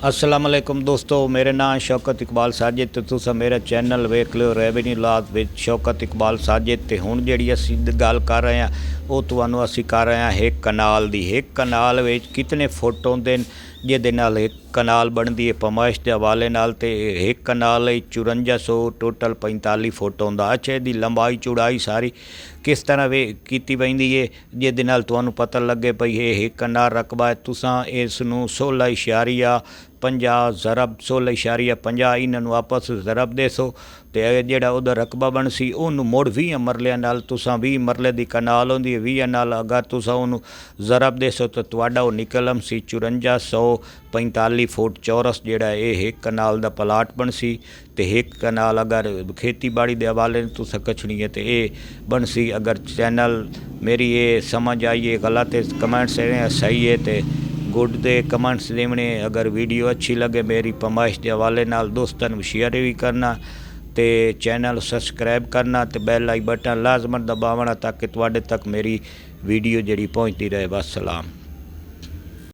अस्सलाम वालेकुम दोस्तों, मेरा नाम शौकत इकबाल साजिद ते तुसां मेरा चैनल वेख लिओ revenue laws with Shaukat Iqbal Sajid. ते हुण जिहड़ी असीं गल कर रहे हैं ਉਹ ਤੁਹਾਨੂੰ ਅਸੀਂ ਕਰ ਰਹੇ ਹਾਂ ਇੱਕ ਕਨਾਲ ਦੀ। ਇੱਕ ਕਨਾਲ ਵਿੱਚ ਕਿਤਨੇ ਫੁੱਟ ਹੁੰਦੇ ਨੇ ਜਿਹਦੇ ਨਾਲ ਇੱਕ ਕਨਾਲ ਬਣਦੀ ਹੈ ਪਮਾਇਸ਼ ਦੇ ਹਵਾਲੇ ਨਾਲ। ਤੇ ਇੱਕ ਕਨਾਲ ਲਈ 5400 ਟੋਟਲ 45 ਫੁੱਟ ਹੁੰਦਾ। ਅੱਛਾ, ਇਹਦੀ ਲੰਬਾਈ ਚੌੜਾਈ ਸਾਰੀ ਕਿਸ ਤਰ੍ਹਾਂ ਕੀਤੀ ਪੈਂਦੀ ਹੈ ਜਿਹਦੇ ਨਾਲ ਤੁਹਾਨੂੰ ਪਤਾ ਲੱਗੇ ਭਈ ਇਹ ਇੱਕ ਕਨਾਲ ਰਕਬਾ ਹੈ। ਤੁਸਾਂ ਇਸ ਨੂੰ 16.50 ਜ਼ਰਬ 16.50 ਇਹਨਾਂ ਨੂੰ ਆਪਸ ਜ਼ਰਬ ਦੇ ਸੋ ਤੇ ਜਿਹੜਾ ਉਹਦਾ ਰਕਬਾ ਬਣ ਸੀ ਉਹਨੂੰ ਮੁੜ 20 ਮਰਲਿਆਂ ਨਾਲ ਤੁਸਾਂ 20 ਮਰਲੇ ਦੀ ਕਨਾਲ ਹੁੰਦੀ ਹੈ 20 ਨਾਲ ਅਗਰ ਤੁਸਾਂ ਉਹਨੂੰ ਜ਼ਰਬ ਦੇ ਸੋ ਤਾਂ ਤੁਹਾਡਾ ਉਹ ਨਿਕਲਮ ਸੀ 5445 ਫੁੱਟ ਚੌਰਸ ਜਿਹੜਾ ਇਹ ਇੱਕ ਕਨਾਲ ਦਾ ਪਲਾਟ ਬਣ ਸੀ। ਤੇ ਇੱਕ ਕਨਾਲ ਅਗਰ ਖੇਤੀਬਾੜੀ ਦੇ ਹਵਾਲੇ ਤੁਸਾਂ ਕਛਣੀ ਹੈ ਤੇ ਇਹ ਬਣ ਸੀ। ਅਗਰ ਚੈਨਲ ਮੇਰੀ ਇਹ ਸਮਝ ਆਈਏ गलत है कमेंट्स सही है तो गुड दे कमेंट्स देने। अगर वीडियो अच्छी लगे मेरी पमाइश के हवाले नाल दोस्तों शेयर भी करना तो चैनल सबसक्राइब करना तो बैल आई बटन लाजमन दबावना ताकि तुहाडे तक मेरी वीडियो जिहड़ी पहुँचती रहे। बस सलाम।